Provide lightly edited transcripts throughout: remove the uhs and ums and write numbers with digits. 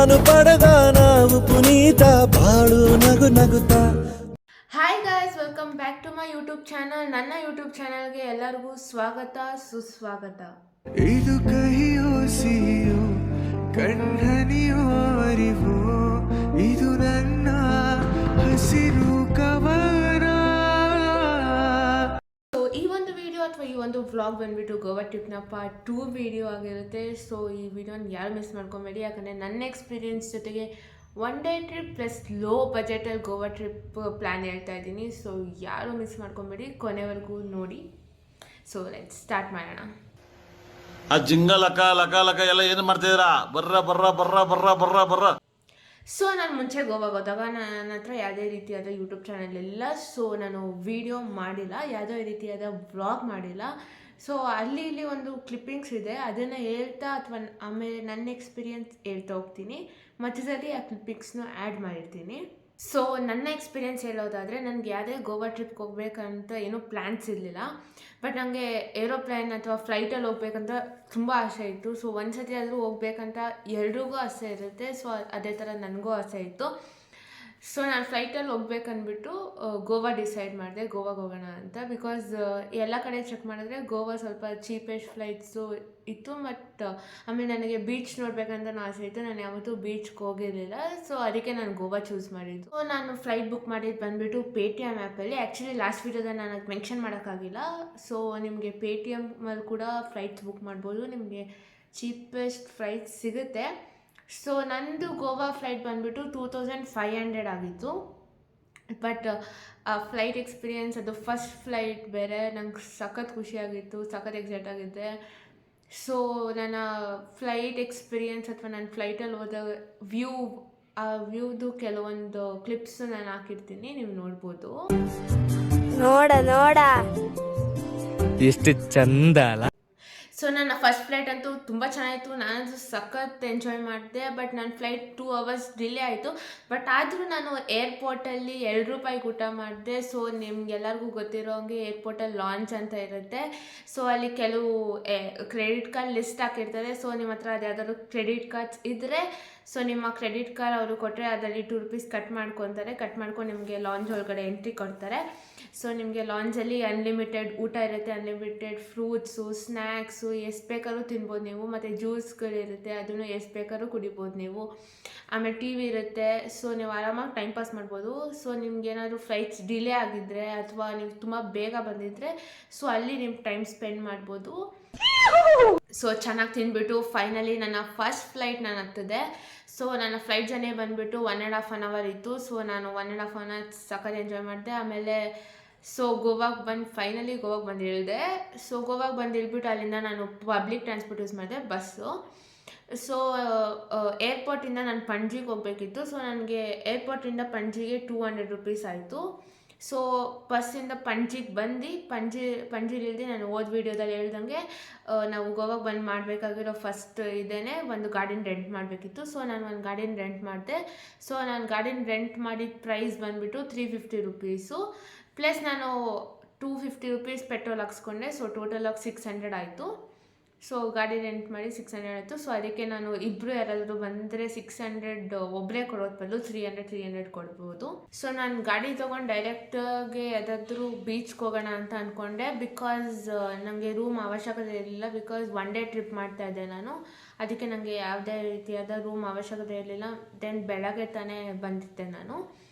ನಾನು ಪಡೆದ ನಾವು ಪುನೀತ ಬಾಳು ನಗು ನಗುತ್ತಾ. Hi guys, welcome back to my YouTube channel. ನನ್ನ ಯೂಟ್ಯೂಬ್ ಚಾನಲ್ಗೆ ಎಲ್ಲರಿಗೂ ಸ್ವಾಗತ ಸುಸ್ವಾಗತ. ಇದು ಕಹಿಯೋ ಸಿಹಿಯೋ ಕಣ್ಣನಿಯೋ ಅರಿವೋ ಇದು ನನ್ನ ಹಸಿರು ಕವನ. ಸೊ ಈ ಒಂದು ವಿಡಿಯೋ ಅಥವಾ ಈ ಒಂದು ವ್ಲಾಗ್ ಬಂದ್ಬಿಟ್ಟು ಗೋವಾ ಟ್ರಿಪ್ನ ಪಾರ್ಟ್ 2 ವಿಡಿಯೋ ಆಗಿರುತ್ತೆ. ಸೊ ಈ ವಿಡಿಯೋನ ಯಾರು ಮಿಸ್ ಮಾಡ್ಕೊಬೇಡಿ, ಯಾಕಂದರೆ ನನ್ನ ಎಕ್ಸ್ಪೀರಿಯನ್ಸ್ ಜೊತೆಗೆ one day trip plus low ಬಜೆಟಲ್ಲಿ ಗೋವಾ ಟ್ರಿಪ್ ಪ್ಲ್ಯಾನ್ ಹೇಳ್ತಾ ಇದ್ದೀನಿ. ಸೊ ಯಾರು ಮಿಸ್ ಮಾಡ್ಕೊಬೇಡಿ, ಕೊನೆವರೆಗೂ ನೋಡಿ. ಸೊ ಲೆಟ್ಸ್ ಸ್ಟಾರ್ಟ್ ಮಾಡೋಣ. ಆ ಜಿಂಗ ಲಕ ಲಕ ಲಕ ಎಲ್ಲ ಏನು ಮಾಡ್ತಿದ್ದೀರಾ? ಬರ್ರ ಬರ್ರ ಬರ್ರ ಬರ್ರ ಬರ್ರ ಬರ್ರ. ಸೊ ನಾನು ಮುಂಚೆ ಗೋವಾಗೆ ಹೋದಾಗ ನನ್ನ ಹತ್ರ ಯಾವುದೇ ರೀತಿಯಾದ ಯೂಟ್ಯೂಬ್ ಚಾನಲ್ ಇಲ್ಲ. ಸೊ ನಾನು ವಿಡಿಯೋ ಮಾಡಿಲ್ಲ, ಯಾವುದೇ ರೀತಿಯಾದ ವ್ಲಾಗ್ ಮಾಡಿಲ್ಲ. ಸೊ ಅಲ್ಲಿ ಇಲ್ಲಿ ಒಂದು ಕ್ಲಿಪ್ಪಿಂಗ್ಸ್ ಇದೆ, ಅದನ್ನು ಹೇಳ್ತಾ ಅಥವಾ ಆಮೇಲೆ ನನ್ನ ಎಕ್ಸ್ಪೀರಿಯನ್ಸ್ ಹೇಳ್ತಾ ಹೋಗ್ತೀನಿ. ಮಧ್ಯದಲ್ಲಿ ಆ ಕ್ಲಿಪ್ಪಿಂಗ್ಸ್ನ ಆ್ಯಡ್ ಮಾಡಿರ್ತೀನಿ. ಸೊ ನನ್ನ ಎಕ್ಸ್ಪೀರಿಯೆನ್ಸ್ ಹೇಳೋದಾದರೆ, ನನಗೆ ಯಾವುದೇ ಗೋವಾ ಟ್ರಿಪ್ಗೆ ಹೋಗ್ಬೇಕಂತ ಏನೂ ಪ್ಲ್ಯಾನ್ಸ್ ಇರಲಿಲ್ಲ. ಬಟ್ ನನಗೆ ಏರೋಪ್ಲೇನ್ ಅಥವಾ ಫ್ಲೈಟಲ್ಲಿ ಹೋಗ್ಬೇಕಂತ ತುಂಬ ಆಸೆ ಇತ್ತು. ಸೊ ಒಂದು ಸತಿ ಆದರೂ ಹೋಗ್ಬೇಕಂತ ಎಲ್ರಿಗೂ ಆಸೆ ಇರುತ್ತೆ. ಸೊ ಅದೇ ಥರ ನನಗೂ ಆಸೆ ಇತ್ತು. ಸೊ ನಾನು ಫ್ಲೈಟಲ್ಲಿ ಹೋಗ್ಬೇಕಂದ್ಬಿಟ್ಟು ಗೋವಾ ಡಿಸೈಡ್ ಮಾಡಿದೆ, ಗೋವಾಗೆ ಹೋಗೋಣ ಅಂತ. ಬಿಕಾಸ್ ಎಲ್ಲ ಕಡೆ ಚೆಕ್ ಮಾಡಿದ್ರೆ ಗೋವಾ ಸ್ವಲ್ಪ ಚೀಪೆಸ್ಟ್ ಫ್ಲೈಟ್ಸು ಇತ್ತು. ಬಟ್ ಆಮೇಲೆ ನನಗೆ ಬೀಚ್ ನೋಡ್ಬೇಕಂತ ಆಸೆ ಇತ್ತು. ನಾನು ಯಾವತ್ತೂ ಬೀಚ್ಗೆ ಹೋಗಿರಲಿಲ್ಲ. ಸೊ ಅದಕ್ಕೆ ನಾನು ಗೋವಾ ಚೂಸ್ ಮಾಡಿದ್ದು. ಸೊ ನಾನು ಫ್ಲೈಟ್ ಬುಕ್ ಮಾಡಿದ್ದು ಬಂದುಬಿಟ್ಟು ಪೇಟಿಎಮ್ ಆ್ಯಪಲ್ಲಿ. ಆ್ಯಕ್ಚುಲಿ ಲಾಸ್ಟ್ ವೀಡಿಯೋದಲ್ಲಿ ನಾನು ಅದು ಮೆನ್ಷನ್ ಮಾಡೋಕ್ಕಾಗಿಲ್ಲ. ಸೊ ನಿಮಗೆ ಪೇಟಿಎಮ್ಮಲ್ಲಿ ಕೂಡ ಫ್ಲೈಟ್ಸ್ ಬುಕ್ ಮಾಡ್ಬೋದು, ನಿಮಗೆ ಚೀಪೆಸ್ಟ್ ಫ್ಲೈಟ್ಸ್ ಸಿಗುತ್ತೆ. ಸೊ ನಂದು ಗೋವಾ ಫ್ಲೈಟ್ ಬಂದುಬಿಟ್ಟು 2500 ಆಗಿತ್ತು. ಬಟ್ ಆ ಫ್ಲೈಟ್ ಎಕ್ಸ್ಪೀರಿಯೆನ್ಸ್, ಅದು ಫಸ್ಟ್ ಫ್ಲೈಟ್ ಬೇರೆ, ನಂಗೆ ಸಖತ್ ಖುಷಿಯಾಗಿತ್ತು, ಸಖತ್ ಎಕ್ಸೈಟ್ ಆಗಿದ್ದೆ. ಸೊ ನನ್ನ ಫ್ಲೈಟ್ ಎಕ್ಸ್ಪೀರಿಯೆನ್ಸ್ ಅಥವಾ ನನ್ನ ಫ್ಲೈಟಲ್ಲಿ ಹೋದ ಆ ವ್ಯೂದು ಕೆಲವೊಂದು ಕ್ಲಿಪ್ಸು ನಾನು ಹಾಕಿರ್ತೀನಿ, ನೀವು ನೋಡ್ಬೋದು. ನೋಡ ಎಷ್ಟು ಚಂದ ಅಲ್ಲ. ಸೊ ನನ್ನ ಫಸ್ಟ್ ಫ್ಲೈಟ್ ಅಂತೂ ತುಂಬ ಚೆನ್ನಾಗಿತ್ತು, ನಾನಂತೂ ಸಖತ್ ಎಂಜಾಯ್ ಮಾಡಿದೆ. ಬಟ್ ನನ್ನ ಫ್ಲೈಟ್ 2 ಅವರ್ಸ್ ಡಿಲೇ ಆಯಿತು. ಬಟ್ ಆದರೂ ನಾನು ಏರ್ಪೋರ್ಟಲ್ಲಿ ₹2 ಊಟ ಮಾಡಿದೆ. ಸೊ ನಿಮ್ಗೆಲ್ಲರಿಗೂ ಗೊತ್ತಿರೋ ಹಂಗೆ ಏರ್ಪೋರ್ಟಲ್ಲಿ ಲಾಂಚ್ ಅಂತ ಇರುತ್ತೆ. ಸೊ ಅಲ್ಲಿ ಕೆಲವು ಕ್ರೆಡಿಟ್ ಕಾರ್ಡ್ ಲಿಸ್ಟ್ ಹಾಕಿರ್ತಾರೆ. ಸೊ ನಿಮ್ಮ ಹತ್ರ ಅದು ಯಾವ್ದಾದ್ರು ಕ್ರೆಡಿಟ್ ಕಾರ್ಡ್ಸ್ ಇದ್ದರೆ, ಸೊ ನಿಮ್ಮ ಕ್ರೆಡಿಟ್ ಕಾರ್ಡ್ ಅವರು ಕೊಟ್ಟರೆ ಅದರಲ್ಲಿ ₹2 ಕಟ್ ಮಾಡ್ಕೊತಾರೆ. ಕಟ್ ಮಾಡ್ಕೊಂಡು ನಿಮಗೆ ಲಾಂಚ್ ಒಳಗಡೆ ಎಂಟ್ರಿ ಕೊಡ್ತಾರೆ. ಸೊ ನಿಮಗೆ ಲಾಂಚಲ್ಲಿ ಅನ್ಲಿಮಿಟೆಡ್ ಊಟ ಇರುತ್ತೆ, ಅನ್ಲಿಮಿಟೆಡ್ ಫ್ರೂಟ್ಸು, ಸ್ನ್ಯಾಕ್ಸು, ಎಷ್ಟು ಬೇಕಾದ್ರೂ ತಿನ್ಬೋದು ನೀವು. ಮತ್ತು ಜ್ಯೂಸ್ಗಳಿರುತ್ತೆ, ಅದನ್ನು ಎಷ್ಟು ಬೇಕಾದ್ರೂ ಕುಡಿಬೋದು ನೀವು. ಆಮೇಲೆ ಟಿ ವಿ ಇರುತ್ತೆ. ಸೊ ನೀವು ಆರಾಮಾಗಿ ಟೈಮ್ ಪಾಸ್ ಮಾಡ್ಬೋದು. ಸೊ ನಿಮ್ಗೇನಾದರೂ ಫ್ಲೈಟ್ಸ್ ಡಿಲೇ ಆಗಿದ್ದರೆ ಅಥವಾ ನೀವು ತುಂಬ ಬೇಗ ಬಂದಿದ್ದರೆ, ಸೊ ಅಲ್ಲಿ ನಿಮ್ಮ ಟೈಮ್ ಸ್ಪೆಂಡ್ ಮಾಡ್ಬೋದು. ಸೊ ಚೆನ್ನಾಗಿ ತಿಂದ್ಬಿಟ್ಟು ಫೈನಲಿ ನನ್ನ ಫಸ್ಟ್ ಫ್ಲೈಟ್ ನಾನು ಹತ್ತಿದೆ. ಸೊ ನನ್ನ ಫ್ಲೈಟ್ ಜರ್ನಿ ಬಂದುಬಿಟ್ಟು 1.5 hour ಇತ್ತು. ಸೊ ನಾನು 1.5 hour ಸಖತ್ ಎಂಜಾಯ್ ಮಾಡಿದೆ. ಆಮೇಲೆ ಸೊ ಫೈನಲಿ ಗೋವಾಗೆ ಬಂದು ಇಳಿದೆ. ಸೊ ಗೋವಾಗೆ ಬಂದು ಇಳ್ಬಿಟ್ಟು ಅಲ್ಲಿಂದ ನಾನು ಪಬ್ಲಿಕ್ ಟ್ರಾನ್ಸ್ಪೋರ್ಟ್ ಯೂಸ್ ಮಾಡಿದೆ, ಬಸ್ಸು. ಸೊ ಏರ್ಪೋರ್ಟಿಂದ ನಾನು ಪಣಜಿಗೆ ಹೋಗಬೇಕಿತ್ತು. ಸೊ ನನಗೆ ಏರ್ಪೋರ್ಟಿಂದ ಪಣಜಿಗೆ ₹200 ಆಯಿತು. ಸೊ ಬಸ್ಸಿಂದ ಪಣಜಿಗೆ ಬಂದು ಪಣಜಿಲಿ ಇಳಿದು ನಾನು ಹೋದ ವೀಡಿಯೋದಲ್ಲಿ ಹೇಳ್ದಂಗೆ ನಾವು ಗೋವಾಗೆ ಬಂದು ಮಾಡಬೇಕಾಗಿರೋ ಫಸ್ಟ್ ಇದೇನೆ ಒಂದು ಗಾಡಿನ ರೆಂಟ್ ಮಾಡಬೇಕಿತ್ತು. ಸೊ ನಾನು ಒಂದು ಗಾಡಿನ ರೆಂಟ್ ಮಾಡಿದೆ. ಸೊ ನಾನು ಗಾಡಿನ ರೆಂಟ್ ಮಾಡಿದ ಪ್ರೈಸ್ ಬಂದುಬಿಟ್ಟು ₹350. ಪ್ಲಸ್ ನಾನು ₹250 ಪೆಟ್ರೋಲ್ ಹಾಕ್ಸ್ಕೊಂಡೆ. ಸೊ ಟೋಟಲ್ ಆಗಿ 600 ಆಯಿತು. ಸೊ ಗಾಡಿ ರೆಂಟ್ ಮಾಡಿ 600 ಆಯಿತು. ಸೊ ಅದಕ್ಕೆ ನಾನು ಇಬ್ಬರು ಯಾರಾದರೂ ಬಂದರೆ 600 ಒಬ್ಬರೇ ಕೊಡೋದು ಬದಲು 300 ಕೊಡ್ಬೋದು. ಸೊ ನಾನು ಗಾಡಿ ತೊಗೊಂಡು ಡೈರೆಕ್ಟಾಗಿ ಯಾವುದಾದ್ರೂ ಬೀಚ್ಗೆ ಹೋಗೋಣ ಅಂತ ಅಂದ್ಕೊಂಡೆ. ಬಿಕಾಸ್ ನನಗೆ ರೂಮ್ ಅವಶ್ಯಕತೆ ಇರಲಿಲ್ಲ. ಬಿಕಾಸ್ ಒನ್ ಡೇ ಟ್ರಿಪ್ ಮಾಡ್ತಾಯಿದ್ದೆ ನಾನು, ಅದಕ್ಕೆ ನನಗೆ ಯಾವುದೇ ರೀತಿಯಾದ ರೂಮ್ ಅವಶ್ಯಕತೆ ಇರಲಿಲ್ಲ. ದೆನ್ ಬೆಳಗ್ಗೆ ತಾನೇ ಬಂದಿದ್ದೆ ನಾನು.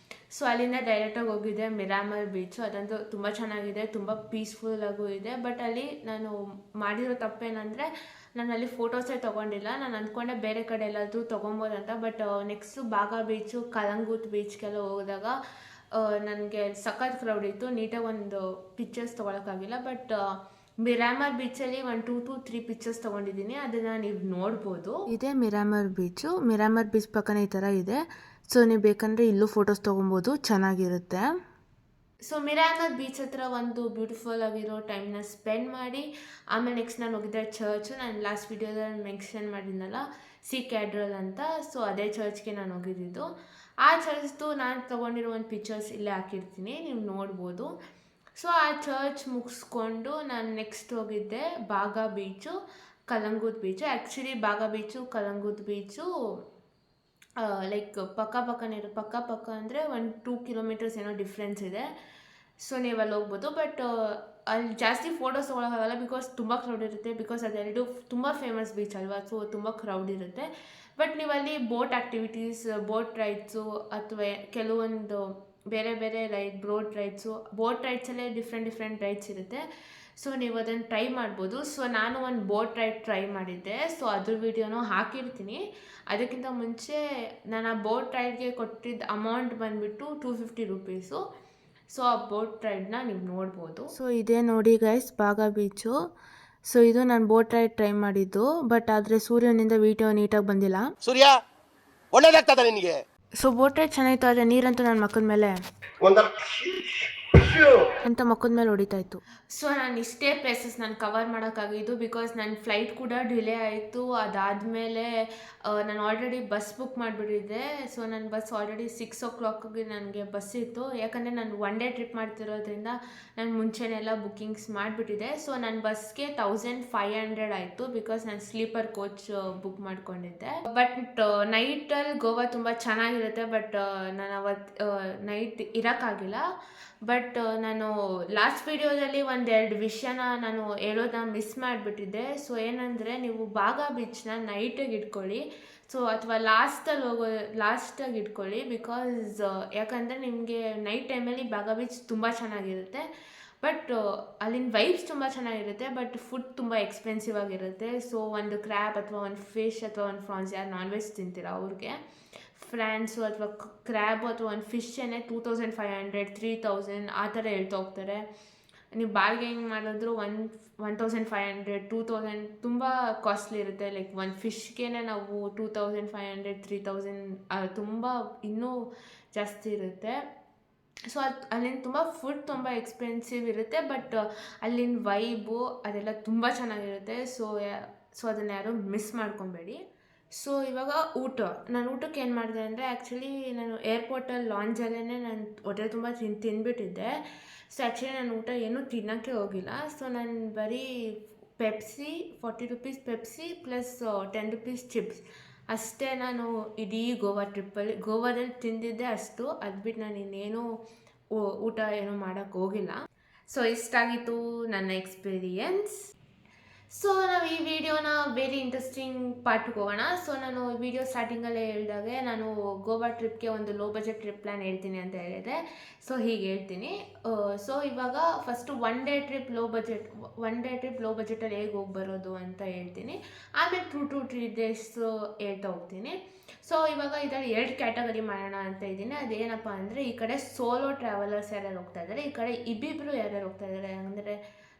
ಸೊ ಅಲ್ಲಿಂದ ಡೈರೆಕ್ಟಾಗಿ ಹೋಗಿದ್ದೆ ಮಿರಾಮರ್ ಬೀಚು. ಅದಂತೂ ತುಂಬ ಚೆನ್ನಾಗಿದೆ, ತುಂಬ ಪೀಸ್ಫುಲ್ಲಾಗೂ ಇದೆ. ಬಟ್ ಅಲ್ಲಿ ನಾನು ಮಾಡಿರೋ ತಪ್ಪೇನಂದರೆ, ನಾನು ಅಲ್ಲಿ ಫೋಟೋಸೇ ತೊಗೊಂಡಿಲ್ಲ. ನಾನು ಅಂದ್ಕೊಂಡೆ ಬೇರೆ ಕಡೆ ಎಲ್ಲಾದರೂ ತೊಗೊಬೋದಂತ. ಬಟ್ ನೆಕ್ಸ್ಟು ಬಾಗಾ ಬೀಚು, ಕಲಂಗೂಟ್ ಬೀಚ್ಗೆಲ್ಲ ಹೋದಾಗ ನನಗೆ ಸಖತ್ ಕ್ರೌಡ್ ಇತ್ತು, ನೀಟಾಗಿ ಒಂದು ಪಿಕ್ಚರ್ಸ್ ತೊಗೊಳಕ್ಕಾಗಿಲ್ಲ. ಬಟ್ ಮಿರಾಮರ್ ಬೀಚಲ್ಲಿ 1 to 3 ಪಿಕ್ಚರ್ಸ್ ತೊಗೊಂಡಿದ್ದೀನಿ, ಅದನ್ನು ನೀವು ನೋಡ್ಬೋದು. ಇದೇ ಮಿರಾಮರ್ ಬೀಚು. ಮಿರಾಮರ್ ಬೀಚ್ ಪಕ್ಕನೇ ಈ ಥರ ಇದೆ. ಸೊ ನೀವು ಬೇಕಂದರೆ ಇಲ್ಲೂ ಫೋಟೋಸ್ ತೊಗೊಬೋದು, ಚೆನ್ನಾಗಿರುತ್ತೆ. ಸೊ ಮಿರಾಮರ್ ಬೀಚ್ ಹತ್ರ ಒಂದು ಬ್ಯೂಟಿಫುಲ್ ಆಗಿರೋ ಟೈಮ್ನ ಸ್ಪೆಂಡ್ ಮಾಡಿ ಆಮೇಲೆ ನೆಕ್ಸ್ಟ್ ನಾನು ಹೋಗಿದ್ದೆ ಚರ್ಚು. ನಾನು ಲಾಸ್ಟ್ ವೀಡಿಯೋದಲ್ಲಿ ಮೆನ್ಷನ್ ಮಾಡಿದ್ನಲ್ಲ, ಸಿ ಕ್ಯಾಡ್ರಲ್ ಅಂತ. ಸೊ ಅದೇ ಚರ್ಚ್ಗೆ ನಾನು ಹೋಗಿದ್ದು. ಆ ಚರ್ಚ್ದು ನಾನು ತೊಗೊಂಡಿರೋ ಒಂದು ಪಿಕ್ಚರ್ಸ್ ಇಲ್ಲೇ ಹಾಕಿರ್ತೀನಿ, ನೀವು ನೋಡ್ಬೋದು. ಸೊ ಆ ಚರ್ಚ್ ಮುಗಿಸ್ಕೊಂಡು ನಾನು ನೆಕ್ಸ್ಟ್ ಹೋಗಿದ್ದೆ Baga beach, Calangute beach. Actually Baga beach, Calangute beach like ಪಕ್ಕ ಅಂದರೆ 1-2 ಕಿಲೋಮೀಟರ್ಸ್ ಏನೋ ಡಿಫ್ರೆನ್ಸ್ ಇದೆ. ಸೊ ನೀವು ಅಲ್ಲಿ ಹೋಗ್ಬೋದು. ಬಟ್ ಅಲ್ಲಿ ಜಾಸ್ತಿ ಫೋಟೋಸ್ ತೊಗೊಳಕ್ಕಾಗಲ್ಲ ಬಿಕಾಸ್ ತುಂಬ ಕ್ರೌಡ್ ಇರುತ್ತೆ. ಬಿಕಾಸ್ ಅದೆರಡು ತುಂಬ ಫೇಮಸ್ ಬೀಚ್ ಅಲ್ವಾ, ಸೊ ತುಂಬ ಕ್ರೌಡ್ ಇರುತ್ತೆ. ಬಟ್ ನೀವಲ್ಲಿ ಬೋಟ್ ಆ್ಯಕ್ಟಿವಿಟೀಸ್, ಬೋಟ್ ರೈಡ್ಸು ಅಥವಾ ಕೆಲವೊಂದು ಬೇರೆ ಬೇರೆ ಬೋಟ್ ರೈಡ್ಸಲ್ಲೇ ಡಿಫ್ರೆಂಟ್ ರೈಡ್ಸ್ ಇರುತ್ತೆ. ಸೊ ನೀವು ಅದನ್ನು ಟ್ರೈ ಮಾಡ್ಬೋದು. ಸೊ ನಾನು ಒಂದು ಬೋಟ್ ರೈಡ್ ಟ್ರೈ ಮಾಡಿದ್ದೆ. ಸೊ ಅದ್ರ ವಿಡಿಯೋನೂ ಹಾಕಿರ್ತೀನಿ. ಅದಕ್ಕಿಂತ ಮುಂಚೆ ನಾನು ಆ ಬೋಟ್ ರೈಡ್ಗೆ ಕೊಟ್ಟಿದ್ದ ಅಮೌಂಟ್ ಬಂದುಬಿಟ್ಟು 250 ರುಪೀಸು. ಸೊ ಆ ಬೋಟ್ ರೈಡ್ನ ನೀವು ನೋಡ್ಬೋದು. ಸೊ ಇದೇ ನೋಡಿ ಗೈಸ್ ಬಾಗ ಬೀಚು. ಸೊ ಇದು ನಾನು ಬೋಟ್ ರೈಡ್ ಟ್ರೈ ಮಾಡಿದ್ದು. ಬಟ್ ಆದರೆ ಸೂರ್ಯನಿಂದ ವಿಡಿಯೋ ನೀಟಾಗಿ ಬಂದಿಲ್ಲ. ಸೂರ್ಯ ಒಳ್ಳೇದಾಗ್ತದ ನಿನಗೆ. ಸೊ ಬೋಟ್ ರೈಡ್ ಚೆನ್ನಾಗಿತ್ತು, ಆದರೆ ನೀರಂತೂ ನನ್ನ ಮಕ್ಕದ ಮೇಲೆ ಹೊಡಿತಾ ಇತ್ತು. ಸೊ ನಾನು ಇಷ್ಟೇ ಪ್ಲೇಸಸ್ ನಾನು ಕವರ್ ಮಾಡೋಕ್ಕಾಗಿದ್ದು ಬಿಕಾಸ್ ನನ್ನ ಫ್ಲೈಟ್ ಕೂಡ ಡಿಲೇ ಆಯಿತು. ಅದಾದಮೇಲೆ ನಾನು ಆಲ್ರೆಡಿ ಬಸ್ ಬುಕ್ ಮಾಡಿಬಿಟ್ಟಿದ್ದೆ. ಸೊ ನನ್ನ ಬಸ್ ಆಲ್ರೆಡಿ 6 o'clock ನನಗೆ ಬಸ್ ಇತ್ತು. ಯಾಕಂದರೆ ನಾನು 1 day ಟ್ರಿಪ್ ಮಾಡ್ತಿರೋದ್ರಿಂದ ನಾನು ಮುಂಚೆನೆಲ್ಲ ಬುಕ್ಕಿಂಗ್ಸ್ ಮಾಡಿಬಿಟ್ಟಿದ್ದೆ. ಸೊ ನನ್ನ ಬಸ್ಗೆ 1500 ಆಯಿತು ಬಿಕಾಸ್ ನಾನು ಸ್ಲೀಪರ್ ಕೋಚ್ ಬುಕ್ ಮಾಡ್ಕೊಂಡಿದ್ದೆ. ಬಟ್ ನೈಟಲ್ಲಿ ಗೋವಾ ತುಂಬ ಚೆನ್ನಾಗಿರುತ್ತೆ. ಬಟ್ ನಾನು ಅವತ್ತು ನೈಟ್ ಇರೋಕ್ಕಾಗಿಲ್ಲ. ಬಟ್ ನಾನು ಲಾಸ್ಟ್ ವಿಡಿಯೋದಲ್ಲಿ 1-2 ವಿಷಯನ ನಾನು ಹೇಳೋದನ್ನ ಮಿಸ್ ಮಾಡಿಬಿಟ್ಟಿದ್ದೆ. ಸೊ ಏನಂದರೆ ನೀವು ಬಾಗ ಬೀಚ್ನ ನೈಟಿಗೆ ಇಟ್ಕೊಳ್ಳಿ. ಸೊ ಅಥವಾ ಲಾಸ್ಟಾಗಿ ಇಟ್ಕೊಳ್ಳಿ. ಬಿಕಾಸ್ ಯಾಕಂದರೆ ನಿಮಗೆ ನೈಟ್ ಟೈಮಲ್ಲಿ ಬಾಗ ಬೀಚ್ ತುಂಬ ಚೆನ್ನಾಗಿರುತ್ತೆ. ಬಟ್ ಅಲ್ಲಿನ ವೈಬ್ಸ್ ತುಂಬ ಚೆನ್ನಾಗಿರುತ್ತೆ. ಬಟ್ ಫುಡ್ ತುಂಬ ಎಕ್ಸ್ಪೆನ್ಸಿವ್ ಆಗಿರುತ್ತೆ. ಸೊ ಒಂದು ಕ್ರ್ಯಾಬ್ ಅಥವಾ ಒಂದು ಫಿಶ್ ಅಥವಾ ಒಂದು ಫ್ರಾನ್ಸ್, ಯಾರು ನಾನ್ ವೆಜ್ ತಿಂತೀರಾ ಅವ್ರಿಗೆ ಫ್ರಾನ್ಸು ಅಥವಾ ಕ್ರ್ಯಾಬು ಅಥವಾ ಒಂದು ಫಿಶ್ಶನ್ನೇ 2500, 3000 ಆ ಥರ ಹೇಳ್ತಾ ಹೋಗ್ತಾರೆ. ನೀವು ಬಾರ್ಗೇನಿಂಗ್ ಮಾಡಿದ್ರು 1500, 2000 ತುಂಬ ಕಾಸ್ಟ್ಲಿ ಇರುತ್ತೆ. ಲೈಕ್ ಒಂದು ಫಿಶ್ಗೆ ನಾವು 2500, 3000 ತುಂಬ ಇನ್ನೂ ಜಾಸ್ತಿ ಇರುತ್ತೆ. ಸೊ ಅಲ್ಲಿನ ತುಂಬ ಫುಡ್ ತುಂಬ ಎಕ್ಸ್ಪೆನ್ಸಿವ್ ಇರುತ್ತೆ. ಬಟ್ ಅಲ್ಲಿನ ವೈಬು ಅದೆಲ್ಲ ತುಂಬ ಚೆನ್ನಾಗಿರುತ್ತೆ. ಸೊ ಅದನ್ನು ಯಾರೂ ಮಿಸ್ ಮಾಡ್ಕೊಬೇಡಿ. ಸೊ ಇವಾಗ ನಾನು ಊಟಕ್ಕೆ ಏನು ಮಾಡಿದೆ ಅಂದರೆ ಆ್ಯಕ್ಚುಲಿ ನಾನು ಏರ್ಪೋರ್ಟಲ್ಲಿ ಲಾಂಜಲ್ಲೇ ನಾನು ಹೊಟ್ಟೆ ತುಂಬ ತಿಂದ್ಬಿಟ್ಟಿದ್ದೆ. ಸೊ ಆ್ಯಕ್ಚುಲಿ ನಾನು ಊಟ ಏನೂ ತಿನ್ನೋಕ್ಕೆ ಹೋಗಿಲ್ಲ. ಸೊ ನಾನು ಬರೀ Pepsi 40 rupees Pepsi plus 10 rupees chips ಅಷ್ಟೇ ನಾನು ಇಡೀ ಗೋವಾದಲ್ಲಿ ತಿಂದಿದ್ದೆ ಅಷ್ಟು. ಅದು ಬಿಟ್ಟು ನಾನು ಇನ್ನೇನು ಊಟ ಏನೂ ಮಾಡೋಕ್ಕೆ ಹೋಗಿಲ್ಲ. ಸೊ ಇಷ್ಟಾಗಿತ್ತು ನನ್ನ ಎಕ್ಸ್ಪೀರಿಯನ್ಸ್. ಸೊ ನಾವು ಈ ವಿಡಿಯೋನ ವೆರಿ ಇಂಟ್ರೆಸ್ಟಿಂಗ್ ಪಾರ್ಟ್ಗೆ ಹೋಗೋಣ. ಸೊ ನಾನು ವಿಡಿಯೋ ಸ್ಟಾರ್ಟಿಂಗಲ್ಲೇ ಹೇಳಿದಾಗೆ ನಾನು ಗೋವಾ ಟ್ರಿಪ್ಗೆ ಒಂದು ಲೋ ಬಜೆಟ್ ಟ್ರಿಪ್ ಪ್ಲ್ಯಾನ್ ಹೇಳ್ತೀನಿ ಅಂತ ಹೇಳಿದೆ. ಸೊ ಹೀಗೆ ಹೇಳ್ತೀನಿ. ಸೊ ಇವಾಗ ಫಸ್ಟು 1 day ಟ್ರಿಪ್ ಲೋ ಬಜೆಟಲ್ಲಿ ಹೇಗೆ ಹೋಗಿ ಬರೋದು ಅಂತ ಹೇಳ್ತೀನಿ. ಆಮೇಲೆ 2 to 3 days ಹೇಳ್ತಾ ಹೋಗ್ತೀನಿ. ಸೊ ಇವಾಗ ಇದರಲ್ಲಿ 2 ಕ್ಯಾಟಗರಿ ಮಾಡೋಣ ಅಂತ ಇದ್ದೀನಿ. ಅದೇನಪ್ಪ ಅಂದರೆ ಈ ಕಡೆ ಸೋಲೋ ಟ್ರಾವೆಲರ್ಸ್ ಯಾರ್ಯಾರು ಹೋಗ್ತಾ ಇದ್ದಾರೆ, ಈ ಕಡೆ ಇಬ್ಬಿಬ್ಬರು ಯಾರ್ಯಾರು ಹೋಗ್ತಾ ಇದ್ದಾರೆ, ಅಂದರೆ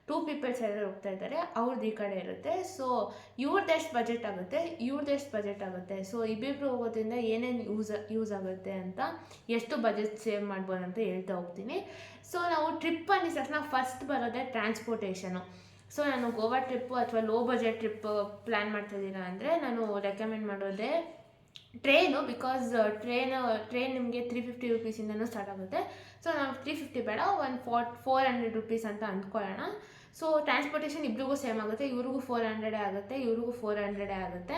2 people ಯಾರು ಹೋಗ್ತಾ ಇದ್ದಾರೆ ಅವ್ರದ್ದು ಈ ಕಡೆ ಇರುತ್ತೆ. ಸೊ ಇವ್ರದ್ದು ಎಷ್ಟು ಬಜೆಟ್ ಆಗುತ್ತೆ, ಸೊ ಇಬ್ಬಿಬ್ರು ಹೋಗೋದ್ರಿಂದ ಏನೇನು ಯೂಸ್ ಆಗುತ್ತೆ ಅಂತ, ಎಷ್ಟು ಬಜೆಟ್ ಸೇವ್ ಮಾಡ್ಬೋದು ಅಂತ ಹೇಳ್ತಾ ಹೋಗ್ತೀನಿ. ಸೊ ನಾವು ಟ್ರಿಪ್ ಅಂದಿದ ತಕ್ಷಣ ಫಸ್ಟ್ ಬರೋದೇ ಟ್ರಾನ್ಸ್ಪೋರ್ಟೇಷನು. ಸೊ ನಾನು ಗೋವಾ ಟ್ರಿಪ್ಪು ಅಥವಾ ಲೋ ಬಜೆಟ್ ಟ್ರಿಪ್ ಪ್ಲ್ಯಾನ್ ಮಾಡ್ತಾಯಿದ್ದೀರಾ ಅಂದರೆ ನಾನು ರೆಕಮೆಂಡ್ ಮಾಡೋದೇ ಟ್ರೈನು. ಬಿಕಾಸ್ ಟ್ರೈನ್ ನಿಮಗೆ 350 ರೂಪೀಸಿಂದನೂ ಸ್ಟಾರ್ಟ್ ಆಗುತ್ತೆ. ಸೊ ನಾವು 350 ಬೇಡ, 400 ರೂಪೀಸ್ ಅಂತ ಅಂದ್ಕೊಳ್ಳೋಣ. ಸೊ ಟ್ರಾನ್ಸ್ಪೋರ್ಟೇಷನ್ ಇಬ್ರಿಗೂ ಸೇಮ್ ಆಗುತ್ತೆ. ಇವ್ರಿಗೂ 400 ಆಗುತ್ತೆ, ಇವ್ರಿಗೂ 400 ಆಗುತ್ತೆ.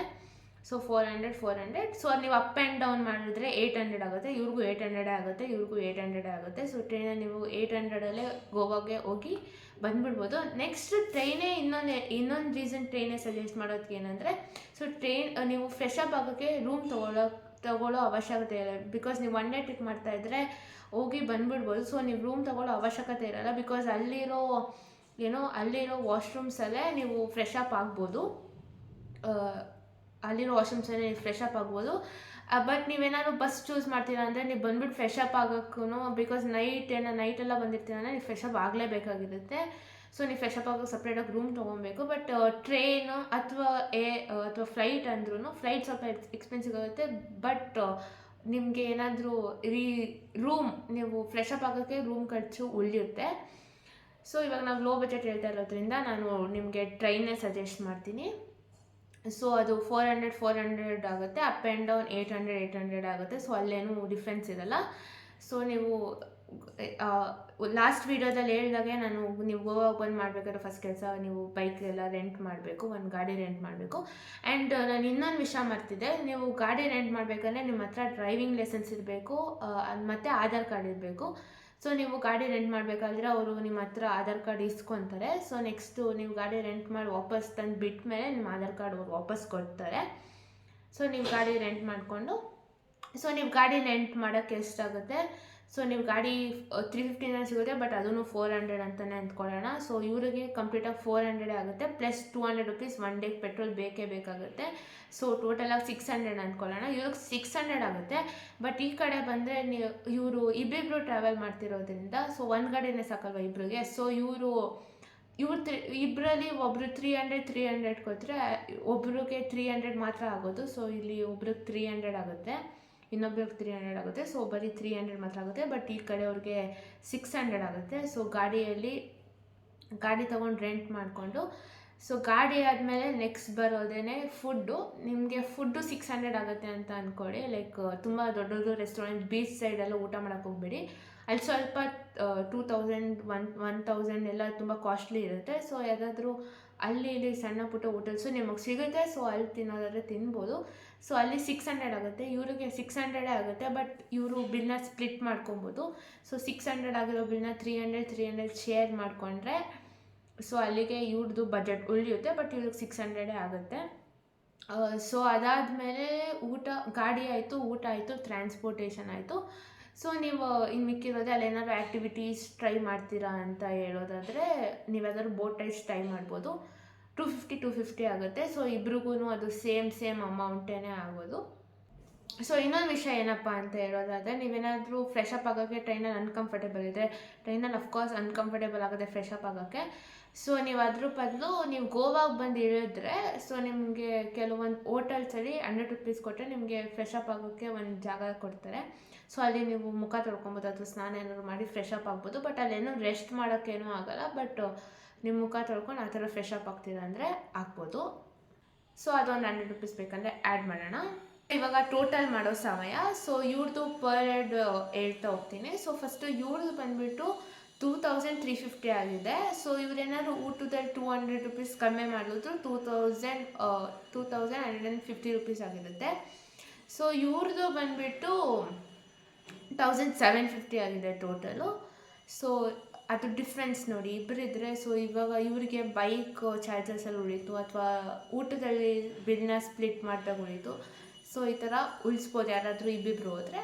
ಸೊ 400. ಸೊ ನೀವು ಅಪ್ ಆ್ಯಂಡ್ ಡೌನ್ ಮಾಡಿದ್ರೆ 800 ಆಗುತ್ತೆ, ಇವ್ರಿಗೂ 800 ಆಗುತ್ತೆ, ಇವ್ರಿಗೂ 800 ಆಗುತ್ತೆ. ಸೊ ಟ್ರೈನಲ್ಲಿ ನೀವು 800ಅಲ್ಲೇ ಗೋವಾಗೆ ಹೋಗಿ ಬಂದುಬಿಡ್ಬೋದು. ನೆಕ್ಸ್ಟ್ ಟ್ರೈನೇ ಇನ್ನೊಂದು ರೀಸನ್ ಟ್ರೈನೇ ಸಜೆಸ್ಟ್ ಮಾಡೋದಕ್ಕೆ ಏನಂದರೆ, ಸೊ ಟ್ರೈನ್ ನೀವು ಫ್ರೆಶ್ ಅಪ್ ಆಗೋಕ್ಕೆ ರೂಮ್ ತಗೊಳ್ಳೋ ಅವಶ್ಯಕತೆ ಇಲ್ಲ. ಬಿಕಾಸ್ ನೀವು 1 day ಟ್ರಿಪ್ ಮಾಡ್ತಾಯಿದ್ರೆ ಹೋಗಿ ಬಂದುಬಿಡ್ಬೋದು. ಸೊ ನೀವು ರೂಮ್ ತಗೊಳ್ಳೋ ಅವಶ್ಯಕತೆ ಇರೋಲ್ಲ. ಬಿಕಾಸ್ ಅಲ್ಲಿರೋ ವಾಶ್ರೂಮ್ಸಲ್ಲೇ ನೀವು ಫ್ರೆಶ್ ಅಪ್ ಆಗ್ಬೋದು. ಬಟ್ ನೀವೇನಾದ್ರು ಬಸ್ ಚೂಸ್ ಮಾಡ್ತೀರಾ ಅಂದರೆ ನೀವು ಬಂದುಬಿಟ್ಟು ಫ್ರೆಶ್ ಅಪ್ ಆಗೋಕ್ಕೂ, ಬಿಕಾಸ್ ನೈಟೆಲ್ಲ ಬಂದಿರ್ತೀರ ಅಂದರೆ ನೀವು ಫ್ರೆಶ್ ಅಪ್ ಆಗಲೇಬೇಕಾಗಿರುತ್ತೆ. ಸೊ ನೀವು ಫ್ರೆಶ್ ಅಪ್ ಆಗೋಕ್ಕೆ ಸಪ್ರೇಟಾಗಿ ರೂಮ್ ತೊಗೊಬೇಕು. ಬಟ್ ಟ್ರೈನು ಅಥವಾ ಫ್ಲೈಟ್ ಅಂದ್ರೂ ಫ್ಲೈಟ್ ಸ್ವಲ್ಪ ಎಕ್ಸ್ಪೆನ್ಸಿವ್ ಆಗುತ್ತೆ. ಬಟ್ ನಿಮಗೆ ಏನಾದರೂ ರೂಮ್ ನೀವು ಫ್ರೆಶ್ ಅಪ್ ಆಗೋಕ್ಕೆ ರೂಮ್ ಖರ್ಚು ಉಳಿಯುತ್ತೆ. ಸೊ ಇವಾಗ ನಾವು ಲೋ ಬಜೆಟ್ ಹೇಳ್ತಾ ಇರೋದ್ರಿಂದ ನಾನು ನಿಮಗೆ ಟ್ರೈನ್ನೇ ಸಜೆಸ್ಟ್ ಮಾಡ್ತೀನಿ. ಸೊ ಅದು 400 ಆಗುತ್ತೆ, ಅಪ್ ಆ್ಯಂಡ್ ಡೌನ್ 800 ಆಗುತ್ತೆ. ಸೊ ಅಲ್ಲೇನೂ ಡಿಫ್ರೆನ್ಸ್ ಇರಲ್ಲ. ಸೊ ನೀವು ಲಾಸ್ಟ್ ವೀಡಿಯೋದಲ್ಲಿ ಹೇಳಿದಾಗೆ ನಾನು ನೀವು ಗೋವಾ ಓಪನ್ ಮಾಡಬೇಕಾದ್ರೆ ಫಸ್ಟ್ ಕೆಲಸ ನೀವು ಬೈಕ್ ಎಲ್ಲ ರೆಂಟ್ ಮಾಡಬೇಕು, ಒಂದು ಗಾಡಿ ರೆಂಟ್ ಮಾಡಬೇಕು. ಆ್ಯಂಡ್ ನಾನು ಇನ್ನೊಂದು ವಿಷಯ ಮರ್ತಿದ್ದೆ, ನೀವು ಗಾಡಿ ರೆಂಟ್ ಮಾಡಬೇಕಂದ್ರೆ ನಿಮ್ಮ ಹತ್ರ ಡ್ರೈವಿಂಗ್ ಲೈಸೆನ್ಸ್ ಇರಬೇಕು ಮತ್ತು ಆಧಾರ್ ಕಾರ್ಡ್ ಇರಬೇಕು. ಸೊ ನೀವು ಗಾಡಿ ರೆಂಟ್ ಮಾಡಬೇಕಾದ್ರೆ ಅವರು ನಿಮ್ಮ ಹತ್ರ ಆಧಾರ್ ಕಾರ್ಡ್ ಇಸ್ಕೊತಾರೆ. ಸೊ ನೆಕ್ಸ್ಟು ನೀವು ಗಾಡಿ ರೆಂಟ್ ಮಾಡಿ ವಾಪಸ್ ತಂದು ಬಿಟ್ಟ ಮೇಲೆ ನಿಮ್ಮ ಆಧಾರ್ ಕಾರ್ಡ್ ಅವ್ರು ವಾಪಸ್ ಕೊಡ್ತಾರೆ. ಸೊ ನೀವು ಗಾಡಿ ರೆಂಟ್ ಮಾಡಿಕೊಂಡು, ಸೊ ನೀವು ಗಾಡಿ ರೆಂಟ್ ಮಾಡೋಕ್ಕೆ ಎಷ್ಟಾಗುತ್ತೆ, ಸೊ ನೀವು ಗಾಡಿ 350 ಸಿಗುತ್ತೆ, ಬಟ್ ಅದೂ 400 ಅಂತಲೇ ಅಂದ್ಕೊಳ್ಳೋಣ. ಸೊ ಇವರಿಗೆ ಕಂಪ್ಲೀಟಾಗಿ 400 ಆಗುತ್ತೆ, plus 200 rupees one day petrol ಬೇಕೇ ಬೇಕಾಗುತ್ತೆ. ಸೊ ಟೋಟಲಾಗಿ 600 ಅಂದ್ಕೊಳ್ಳೋಣ. ಇವ್ರಿಗೆ 600 ಆಗುತ್ತೆ. ಬಟ್ ಈ ಕಡೆ ಬಂದರೆ ಇವರು ಇಬ್ಬಿಬ್ರು ಟ್ರಾವೆಲ್ ಮಾಡ್ತಿರೋದ್ರಿಂದ ಸೊ ಒಂದು ಗಾಡಿನೇ ಸಾಕಲ್ವ ಇಬ್ಬರಿಗೆ. ಸೊ ಇವರು ಇಬ್ಬರಲ್ಲಿ ಒಬ್ಬರು 300 ಕೊಟ್ಟರೆ ಒಬ್ರಿಗೆ 300 ಮಾತ್ರ ಆಗೋದು. ಸೊ ಇಲ್ಲಿ ಒಬ್ರಿಗೆ 300 ಆಗುತ್ತೆ, ಇನ್ನೊಬ್ರಿಗೆ 300 ಆಗುತ್ತೆ. ಸೊ ಬರೀ 300 ಮಾತ್ರ ಆಗುತ್ತೆ. ಬಟ್ ಈ ಕಡೆ ಅವ್ರಿಗೆ 600 ಆಗುತ್ತೆ. ಸೊ ಗಾಡಿ ತೊಗೊಂಡು ರೆಂಟ್ ಮಾಡಿಕೊಂಡು, ಸೊ ಗಾಡಿ ಆದಮೇಲೆ ನೆಕ್ಸ್ಟ್ ಬರೋದೇ ಫುಡ್ಡು. ನಿಮಗೆ ಫುಡ್ಡು 600 ಆಗುತ್ತೆ ಅಂತ ಅಂದ್ಕೊಳ್ಳಿ. ಲೈಕ್ ತುಂಬ ದೊಡ್ಡದು ರೆಸ್ಟೋರೆಂಟ್ ಬೀಚ್ ಸೈಡೆಲ್ಲ ಊಟ ಮಾಡೋಕ್ಕೆ ಹೋಗ್ಬೇಡಿ. ಅಲ್ಲಿ ಸ್ವಲ್ಪ 2000 1000 ಎಲ್ಲ ತುಂಬ ಕಾಸ್ಟ್ಲಿ ಇರುತ್ತೆ. ಸೊ ಯಾವುದಾದ್ರೂ ಅಲ್ಲಿ ಇಲ್ಲಿ ಸಣ್ಣ ಪುಟ್ಟ ಹೋಟೆಲ್ಸು ನಿಮಗೆ ಸಿಗುತ್ತೆ. ಸೊ ಅಲ್ಲಿ ತಿನ್ನೋದಾದರೆ ತಿನ್ಬೋದು. ಸೊ ಅಲ್ಲಿ 600 ಆಗುತ್ತೆ, ಇವರಿಗೆ 600 ಆಗುತ್ತೆ. ಬಟ್ ಇವರು ಬಿಲ್ನ ಸ್ಪ್ಲಿಟ್ ಮಾಡ್ಕೊಬೋದು. ಸೊ 600 ಆಗಿರೋ ಬಿಲ್ನ 300 ಶೇರ್ ಮಾಡಿಕೊಂಡ್ರೆ ಸೊ ಅಲ್ಲಿಗೆ ಇವ್ರದ್ದು ಬಜೆಟ್ ಉಳಿಯುತ್ತೆ. ಬಟ್ ಇವ್ರಿಗೆ 600 ಆಗುತ್ತೆ. ಸೊ ಅದಾದಮೇಲೆ ಗಾಡಿ ಆಯಿತು, ಊಟ ಆಯಿತು, ಟ್ರಾನ್ಸ್ಪೋರ್ಟೇಷನ್ ಆಯಿತು. ಸೊ ನೀವು ಇನ್ನು ಮಿಕ್ಕಿರೋದೆ ಅಲ್ಲೇನಾದ್ರು ಆ್ಯಕ್ಟಿವಿಟೀಸ್ ಟ್ರೈ ಮಾಡ್ತೀರಾ ಅಂತ ಹೇಳೋದಾದರೆ ನೀವ್ಯಾವ್ದಾದ್ರು ಬೋಟ್ ರೈಡ್ಸ್ ಟ್ರೈ ಮಾಡ್ಬೋದು. 250 ಆಗುತ್ತೆ. ಸೊ ಇಬ್ರಿಗೂ ಅದು ಸೇಮ್ ಅಮೌಂಟೇ ಆಗೋದು. ಸೊ ಇನ್ನೊಂದು ವಿಷಯ ಏನಪ್ಪ ಅಂತ ಹೇಳೋದಾದರೆ, ನೀವೇನಾದರೂ ಫ್ರೆಶ್ ಅಪ್ ಆಗೋಕ್ಕೆ ಟ್ರೈನಲ್ಲಿ ಅನ್ಕಂಫರ್ಟೇಬಲ್ ಇದ್ದರೆ, ಟ್ರೈನಲ್ಲಿ ಅಫ್ಕೋರ್ಸ್ ಅನ್ಕಂಫರ್ಟೇಬಲ್ ಆಗುತ್ತೆ ಫ್ರೆಶ್ ಅಪ್ ಆಗೋಕ್ಕೆ. ಸೊ ನೀವು ಅದ್ರ ಬದಲು ನೀವು ಗೋವಾಗೆ ಬಂದು ಇಳಿದ್ರೆ ಸೊ ನಿಮಗೆ ಕೆಲವೊಂದು ಹೋಟೆಲ್ಸಲ್ಲಿ 100 ರುಪೀಸ್ ಕೊಟ್ಟರೆ ನಿಮಗೆ ಫ್ರೆಶ್ ಅಪ್ ಆಗೋಕ್ಕೆ ಒಂದು ಜಾಗ ಕೊಡ್ತಾರೆ. ಸೊ ಅಲ್ಲಿ ನೀವು ಮುಖ ತೊಳ್ಕೊಬೋದು ಅಥವಾ ಸ್ನಾನ ಏನಾದ್ರು ಮಾಡಿ ಫ್ರೆಶ್ ಅಪ್ ಆಗ್ಬೋದು. ಬಟ್ ಅಲ್ಲೇನೋ ರೆಸ್ಟ್ ಮಾಡೋಕ್ಕೇನೂ ಆಗೋಲ್ಲ. ಬಟ್ ನಿಮ್ಮ ಮುಖ ತೊಳ್ಕೊಂಡು ಆ ಥರ ಫ್ರೆಶ್ ಅಪ್ ಆಗ್ತೀರ ಅಂದರೆ ಆಗ್ಬೋದು. ಸೊ ಅದೊಂದು 100 ರುಪೀಸ್ ಬೇಕಂದರೆ ಆ್ಯಡ್ ಮಾಡೋಣ. ಇವಾಗ ಟೋಟಲ್ ಮಾಡೋ ಸಮಯ. ಸೊ ಇವ್ರದ್ದು ಪರ್ ಹೆಡ್ ಹೇಳ್ತಾ ಹೋಗ್ತೀನಿ. ಸೊ ಫಸ್ಟು ಇವ್ರದ್ದು ಬಂದುಬಿಟ್ಟು 2350 ಆಗಿದೆ. ಸೊ ಇವರೇನಾದ್ರು ಊಟದಲ್ಲಿ 200 ರುಪೀಸ್ ಕಡಿಮೆ ಮಾಡಿದ್ರು 2150 ರುಪೀಸ್ ಆಗಿರುತ್ತೆ. ಸೊ ಇವ್ರದ್ದು ಬಂದುಬಿಟ್ಟು 1750 ಆಗಿದೆ ಟೋಟಲು. ಸೊ ಅದು ಡಿಫ್ರೆನ್ಸ್ ನೋಡಿ, ಇಬ್ಬರಿದ್ದರೆ. ಸೊ ಇವಾಗ ಇವರಿಗೆ ಬೈಕ್ ಚಾರ್ಜಸಲ್ಲಿ ಉಳೀತು ಅಥವಾ ಊಟದಲ್ಲಿ ಬಿಲ್ನ ಸ್ಪ್ಲಿಟ್ ಮಾಡಿದಾಗ ಉಳೀತು. ಸೊ ಈ ಥರ ಉಳಿಸ್ಬೋದು ಯಾರಾದರೂ ಇಬ್ಬಿಬ್ರು ಹೋದರೆ.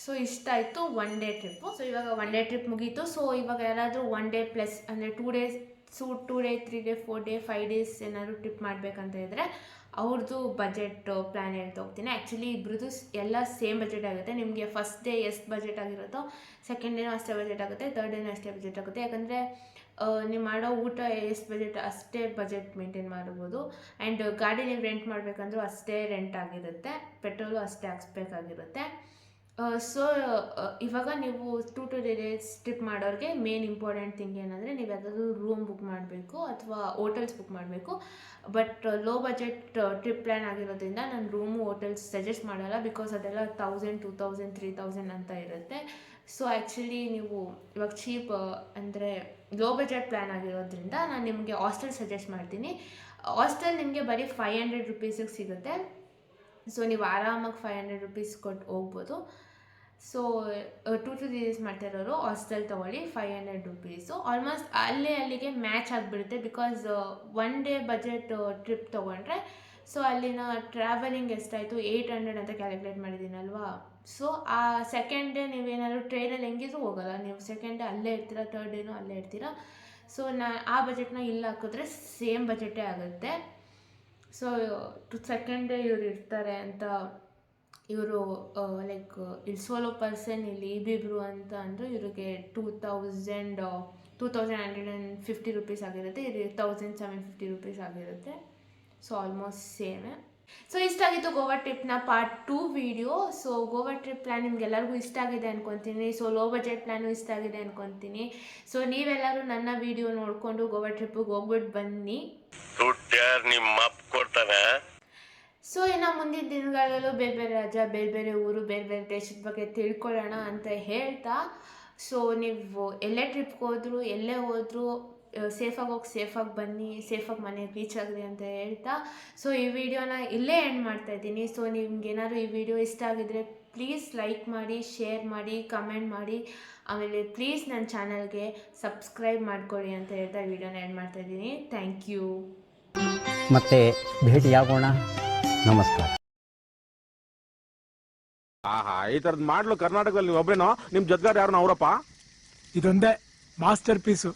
ಸೊ ಇಷ್ಟ ಆಯಿತು ಒನ್ ಡೇ ಟ್ರಿಪ್ಪು. ಸೊ ಇವಾಗ ಒನ್ ಡೇ ಟ್ರಿಪ್ ಮುಗೀತು. ಸೊ ಇವಾಗ ಯಾರಾದರೂ 1 ಡೇ ಪ್ಲಸ್ ಅಂದರೆ 2 days, 2 day 3 day 4 day 5 days ಏನಾದರೂ ಟ್ರಿಪ್ ಮಾಡಬೇಕಂತ ಇದ್ದರೆ ಅವ್ರದ್ದು ಬಜೆಟ್ ಪ್ಲ್ಯಾನ್ ಹೇಳ್ತಾ ಹೋಗ್ತೀನಿ. ಆ್ಯಕ್ಚುಲಿ ಇಬ್ಬರದ್ದು ಎಲ್ಲ ಸೇಮ್ ಬಜೆಟ್ ಆಗುತ್ತೆ. ನಿಮಗೆ ಫಸ್ಟ್ ಡೇ ಎಷ್ಟು ಬಜೆಟ್ ಆಗಿರುತ್ತೋ ಸೆಕೆಂಡ್ ಡೇನೂ ಅಷ್ಟೇ ಬಜೆಟ್ ಆಗುತ್ತೆ, ಥರ್ಡ್ ಡೇನೂ ಅಷ್ಟೇ ಬಜೆಟ್ ಆಗುತ್ತೆ. ಯಾಕಂದರೆ ನೀವು ಮಾಡೋ ಊಟ ಎಷ್ಟು ಬಜೆಟ್ ಅಷ್ಟೇ ಬಜೆಟ್ ಮೇಂಟೈನ್ ಮಾಡ್ಬೋದು. ಆ್ಯಂಡ್ ಗಾಡಿ ನೀವು ರೆಂಟ್ ಮಾಡಬೇಕಂದ್ರೂ ಅಷ್ಟೇ ರೆಂಟ್ ಆಗಿರುತ್ತೆ, ಪೆಟ್ರೋಲು ಅಷ್ಟೇ ಹಾಕ್ಸ್ಬೇಕಾಗಿರುತ್ತೆ. ಸೊ ಇವಾಗ ನೀವು 2 ಡೇಸ್ ಟ್ರಿಪ್ ಮಾಡೋರಿಗೆ ಮೇನ್ ಇಂಪಾರ್ಟೆಂಟ್ ಥಿಂಗ್ ಏನಂದರೆ ನೀವು ಯಾವುದಾದ್ರೂ ರೂಮ್ ಬುಕ್ ಮಾಡಬೇಕು ಅಥವಾ ಹೋಟೆಲ್ಸ್ ಬುಕ್ ಮಾಡಬೇಕು. But low budget trip plan ಆಗಿರೋದ್ರಿಂದ ನಾನು ರೂಮು ಹೋಟೆಲ್ಸ್ ಸಜೆಸ್ಟ್ ಮಾಡೋಲ್ಲ. ಬಿಕಾಸ್ ಅದೆಲ್ಲ 1000 2000 3000 ಅಂತ ಇರುತ್ತೆ. ಸೊ ಆ್ಯಕ್ಚುಲಿ ನೀವು ಇವಾಗ ಚೀಪ್ ಅಂದರೆ ಲೋ ಬಜೆಟ್ ಪ್ಲ್ಯಾನ್ ಆಗಿರೋದ್ರಿಂದ ನಾನು ನಿಮಗೆ ಹಾಸ್ಟೆಲ್ ಸಜೆಸ್ಟ್ ಮಾಡ್ತೀನಿ. ಹಾಸ್ಟೆಲ್ ನಿಮಗೆ ಬರೀ 500 ರುಪೀಸಿಗೆ ಸಿಗುತ್ತೆ. ಸೊ ನೀವು ಆರಾಮಾಗಿ 500 ರುಪೀಸ್ ಕೊಟ್ಟು ಹೋಗ್ಬೋದು. ಸೊ 2 ಡೇಸ್ ಮಾಡ್ತಿರೋರು ಹಾಸ್ಟೆಲ್ ತೊಗೊಳ್ಳಿ, 500 ರುಪೀಸು ಆಲ್ಮೋಸ್ಟ್ ಅಲ್ಲಿಗೆ ಮ್ಯಾಚ್ ಆಗಿಬಿಡುತ್ತೆ. ಬಿಕಾಸ್ 1 ಡೇ ಬಜೆಟ್ ಟ್ರಿಪ್ ತೊಗೊಂಡ್ರೆ ಸೊ ಅಲ್ಲಿನ ಟ್ರಾವೆಲಿಂಗ್ ಎಷ್ಟಾಯಿತು 800 ಅಂತ ಕ್ಯಾಲ್ಕುಲೇಟ್ ಮಾಡಿದ್ದೀನಲ್ವಾ. ಸೊ ಆ ಸೆಕೆಂಡ್ ಡೇ ನೀವೇನಾದ್ರು ಟ್ರೈನಲ್ಲಿ ಹೆಂಗಿದ್ರು ಹೋಗೋಲ್ಲ, ನೀವು ಸೆಕೆಂಡ್ ಡೇ ಅಲ್ಲೇ ಇರ್ತೀರ, ಥರ್ಡ್ ಡೇನೂ ಅಲ್ಲೇ ಇರ್ತೀರ. ಸೊ ಆ ಬಜೆಟ್ನ ಇಲ್ಲಿ ಹಾಕಿದ್ರೆ ಸೇಮ್ ಬಜೆಟೇ ಆಗುತ್ತೆ. ಸೊ ಸೆಕೆಂಡ್ ಡೇ ಇವ್ರು ಇರ್ತಾರೆ ಅಂತ ಇವರು ಲೈಕ್ ಇಲ್ಲಿ ಸೋಲೋ ಪರ್ಸನ್ ಇಲ್ಲಿ ಇಬ್ಬಿಬ್ರು ಅಂತ ಅಂದರು ಇವರಿಗೆ 2150 ರುಪೀಸ್ ಆಗಿರುತ್ತೆ. ಇದು 1750 ರುಪೀಸ್ ಆಗಿರುತ್ತೆ. So almost ಸೇಮೇ. ಸೊ ಇಷ್ಟ ಆಗಿತ್ತು ಗೋವಾ ಟ್ರಿಪ್ನ part 2 video. So Goa trip plan ನಿಮ್ಗೆಲ್ಲರಿಗೂ ಇಷ್ಟ ಆಗಿದೆ ಅಂದ್ಕೊತೀನಿ. ಸೊ ಲೋ ಬಜೆಟ್ ಪ್ಲ್ಯಾನು ಇಷ್ಟ ಆಗಿದೆ ಅಂದ್ಕೊತೀನಿ. ಸೊ ನೀವೆಲ್ಲರೂ ನನ್ನ ವಿಡಿಯೋ ನೋಡಿಕೊಂಡು ಗೋವಾ ಟ್ರಿಪ್ಪಿಗೆ ಹೋಗ್ಬಿಟ್ಟು ಬನ್ನಿ. ನಿಮ್ಮ ಕೊಡ್ತಾನೆ. ಸೊ ಇನ್ನು ಮುಂದಿನ ದಿನಗಳಲ್ಲೂ ಬೇರೆ ಬೇರೆ ರಾಜ್ಯ, ಬೇರೆ ಬೇರೆ ಊರು, ಬೇರೆ ಬೇರೆ ದೇಶದ ಬಗ್ಗೆ ತಿಳ್ಕೊಳ್ಳೋಣ ಅಂತ ಹೇಳ್ತಾ ಸೊ ನೀವು ಎಲ್ಲೇ ಟ್ರಿಪ್ಗೆ ಹೋದ್ರು ಎಲ್ಲೇ ಹೋದ್ರು ಸೇಫಾಗಿ ಹೋಗಿ ಸೇಫಾಗಿ ಬನ್ನಿ, ಸೇಫಾಗಿ ಮನೆಗೆ ರೀಚ್ ಆಗ್ರಿ ಅಂತ ಹೇಳ್ತಾ ಸೊ ಈ ವಿಡಿಯೋನ ಇಲ್ಲೇ ಎಂಡ್ ಮಾಡ್ತಾಯಿದ್ದೀನಿ. ಸೊ ನಿಮ್ಗೆ ಏನಾದ್ರು ಈ ವಿಡಿಯೋ ಇಷ್ಟ ಆಗಿದ್ರೆ ಪ್ಲೀಸ್ ಲೈಕ್ ಮಾಡಿ, ಶೇರ್ ಮಾಡಿ, ಕಮೆಂಟ್ ಮಾಡಿ, ಆಮೇಲೆ ಪ್ಲೀಸ್ ನನ್ನ ಚಾನಲ್ಗೆ ಸಬ್ಸ್ಕ್ರೈಬ್ ಮಾಡ್ಕೊಳ್ಳಿ ಅಂತ ಹೇಳ್ತಾ ವಿಡಿಯೋನ ಎಂಡ್ ಮಾಡ್ತಾಯಿದ್ದೀನಿ. Thank you. ಮತ್ತೆ ಭೇಟಿಯಾಗೋಣ. ನಮಸ್ಕಾರ. ಆಹಾ, ಈ ತರದ್ ಮಾಡ್ಲು ಕರ್ನಾಟಕದಲ್ಲಿ ನೀವು ಒಬ್ರೇನೋ? ನಿಮ್ ಜೊತೆಗಾರ ಯಾರು ಅವರಪ್ಪ? ಇದೊಂದೇ ಮಾಸ್ಟರ್ ಪೀಸು.